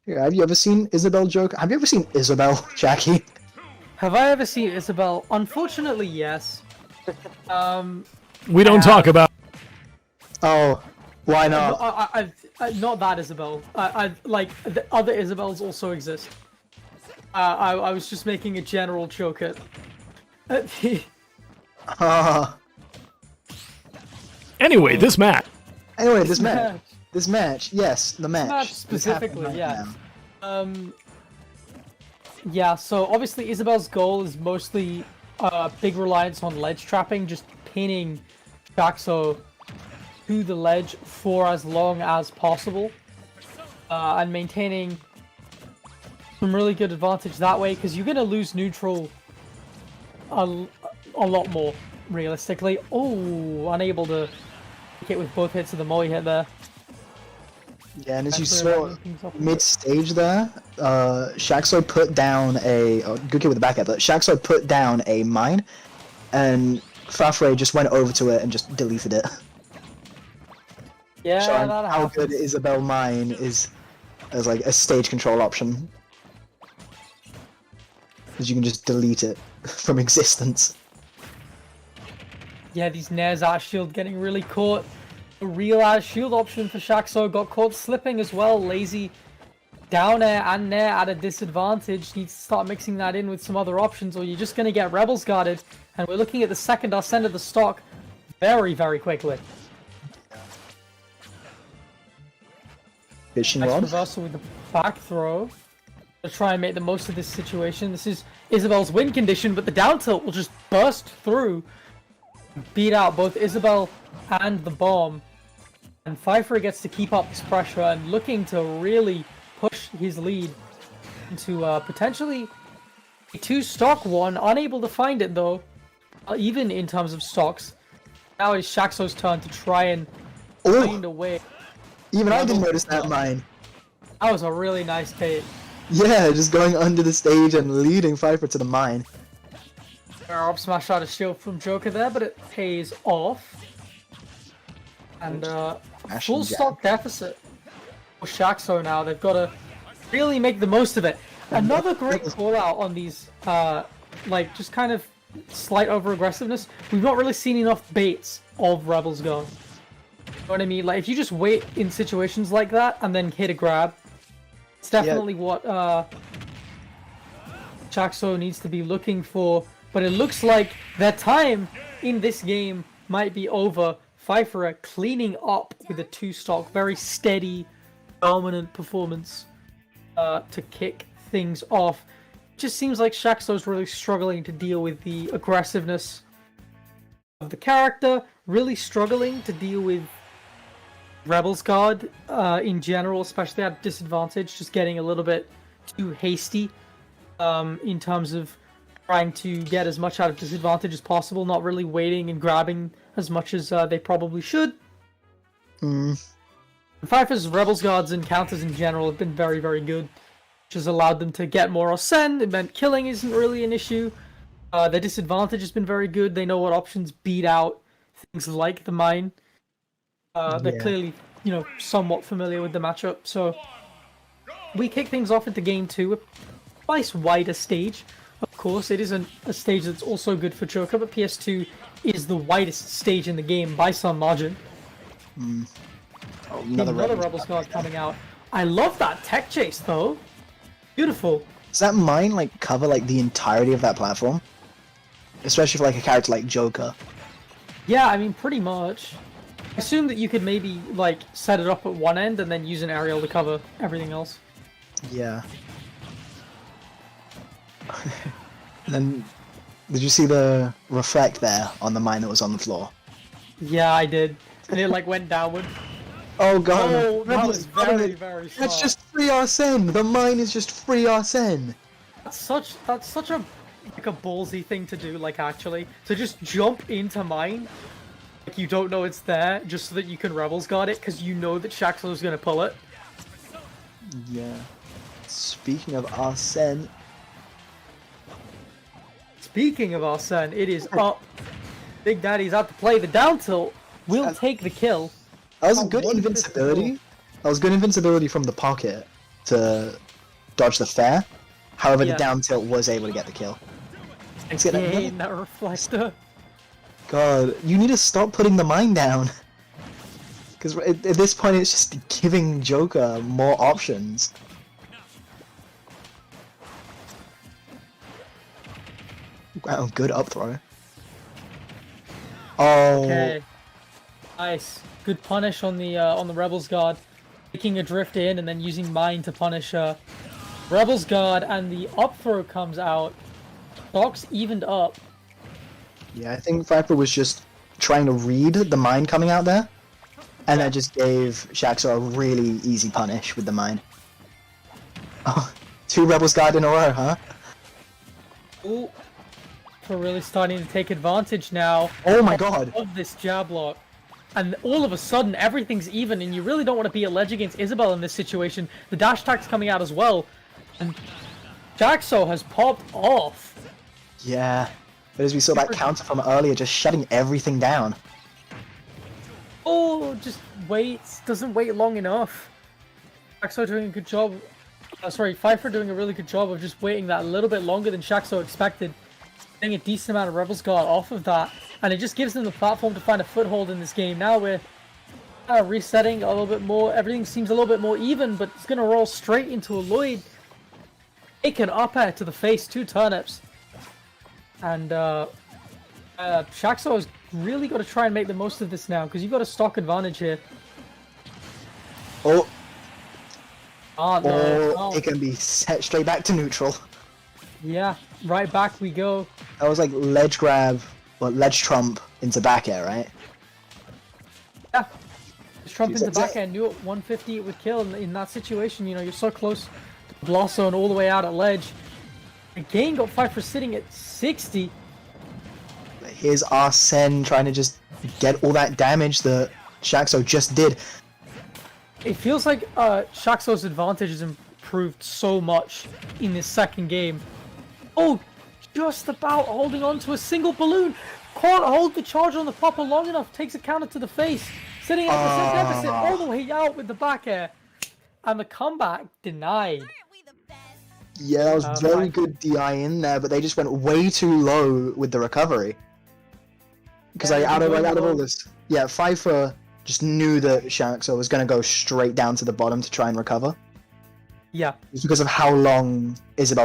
Yeah, have you ever seen Isabelle joke? Have you ever seen Isabelle, Jackie? Have I ever seen Isabelle? Unfortunately, yes. We I don't talk have. about. Oh, why No, not? not that Isabelle. Like the other Isabelles also exist. I was just making a general joke at the. Ah. Anyway, this match. Anyway, this match. This match. Yes, the match. Match It's happening specifically, right yeah. now. Yeah. So obviously Isabelle's goal is mostly big reliance on ledge trapping, just pinning xShaXo to the ledge for as long as possible, and maintaining some really good advantage that way, because you're gonna lose neutral a lot more realistically. Oh, unable to hit with both hits of the molly hit there. Yeah, and as you Faifre saw things up a bit. mid-stage there, xShaXo put down a good kick with the back air, but xShaXo put down a mine, and Faifre just went over to it and just deleted it. Yeah, Showing that how happens. good Isabelle mine is as like a stage control option, because you can just delete it from existence. Yeah, these nairs out shield getting really caught. The real ass shield option for xShaXo got caught slipping as well. Lazy down air and nair at a disadvantage. Needs to start mixing that in with some other options, or you're just gonna get rebels guarded. And we're looking at the second ascent of the stock very, very quickly. Fishing Nice rod. reversal with the back throw to try and make the most of this situation. This is Isabelle's win condition, but the down tilt will just burst through, beat out both Isabelle and the bomb. And Faifre gets to keep up this pressure and looking to really push his lead into potentially a 2-stock one. Unable to find it though, even in terms of stocks. Now it's xShaXo's turn to try and find Oh, a way. even I didn't notice that mine. That was a really nice bait. Yeah, just going under the stage and leading Faifre to the mine. Up smash out a shield from Joker there, but it pays off. And full jab. stock deficit for xShaXo now. They've got to really make the most of it. Another great call out on these, like just kind of slight over aggressiveness. We've not really seen enough baits of Rebels Guard. You know what I mean? Like if you just wait in situations like that and then hit a grab, it's definitely what xShaXo needs to be looking for. But it looks like their time in this game might be over. Faifre cleaning up with a 2-stock, very steady, dominant performance to kick things off. Just seems like xShaXo's really struggling to deal with the aggressiveness of the character, really struggling to deal with Rebels Guard in general, especially at disadvantage, just getting a little bit too hasty in terms of trying to get as much out of disadvantage as possible, not really waiting and grabbing as much as they probably should. Faifre's Rebels Guards and counters in general have been very, very good, which has allowed them to get more ascend. It meant killing isn't really an issue. Their disadvantage has been very good. They know what options beat out things like the mine. They're clearly, somewhat familiar with the matchup. So we kick things off into game 2, a nice wider stage. Of course, it isn't a stage that's also good for Joker, but PS2 is the widest stage in the game by some margin. Oh, Another Rebels Guard coming out. I love that tech chase though. Beautiful. Does that mine like cover like the entirety of that platform? Especially for like a character like Joker. Yeah, I mean pretty much. I assume that you could maybe like set it up at one end and then use an aerial to cover everything else. Yeah. Then, did you see the reflect there on the mine that was on the floor? Yeah, I did. And it like went downward. Oh god! Oh, that Rebels was very, dominant. very smart. That's just free Arsene! The mine is just free Arsene! That's such a like a ballsy thing to do, like actually. To just jump into mine, like you don't know it's there, just so that you can Rebels Guard it, because you know that xShaXo's gonna pull it. Yeah. Speaking of Arsene... Speaking of Arsene, it is up. Big Daddy's out to play. The down tilt will take the kill. That was Oh, good what a invincibility. That was good invincibility from the pocket. to dodge the fair. However, Yeah. the down tilt was able to get the kill. Let's get that- Again, that reflector. God, you need to stop putting the mine down. Because at this point, it's just giving Joker more options. Wow, good up throw. Oh, Okay. Nice. Good punish on the Rebels guard. Taking a drift in and then using mine to punish Rebels guard, and the up throw comes out. Stocks evened up. yeah, I think Faifre was just trying to read the mine coming out there. And that just gave xShaXo a really easy punish with the mine. Oh, 2 Rebels guard in a row, huh? Ooh. We're really starting to take advantage now. Oh my god! Of this jab lock. And all of a sudden, everything's even, and you really don't want to be a ledge against Isabelle in this situation. The dash attack's coming out as well. And xShaXo has popped off. Yeah, but as we saw that counter from earlier, just shutting everything down. Oh, just waits. Doesn't wait long enough. xShaXo doing a good job. Faifre doing a really good job of just waiting that a little bit longer than xShaXo expected. Getting a decent amount of Rebels Guard off of that. And it just gives them the platform to find a foothold in this game. Now we're resetting a little bit more. Everything seems a little bit more even, but it's going to roll straight into a Lloyd. Take an up air to the face, 2 turnips. And xShaXo has really got to try and make the most of this now, because you've got a stock advantage here. Oh, No. it can be set straight back to neutral. Yeah, right back we go. That was like ledge grab, or ledge trump into back air, right? Yeah. Just Trump into That's it. back end, knew at 150 it would kill. In that situation, you know, you're so close to Blossom and all the way out at ledge. Again, got Faifre sitting at 60. Here's Arsene trying to just get all that damage that xShaXo just did. It feels like xShaXo's advantage has improved so much in this second game. Oh, just about holding on to a single balloon. Can't hold the charge on the popper long enough. Takes a counter to the face. Sitting at the deficit all the way out with the back air. And the comeback denied. Yeah, that was very good DI in there, but they just went way too low with the recovery. Because Yeah, out of going all low. this, yeah, Faifre just knew that xShaXo was going to go straight down to the bottom to try and recover. Yeah. It's because of how long Isabelle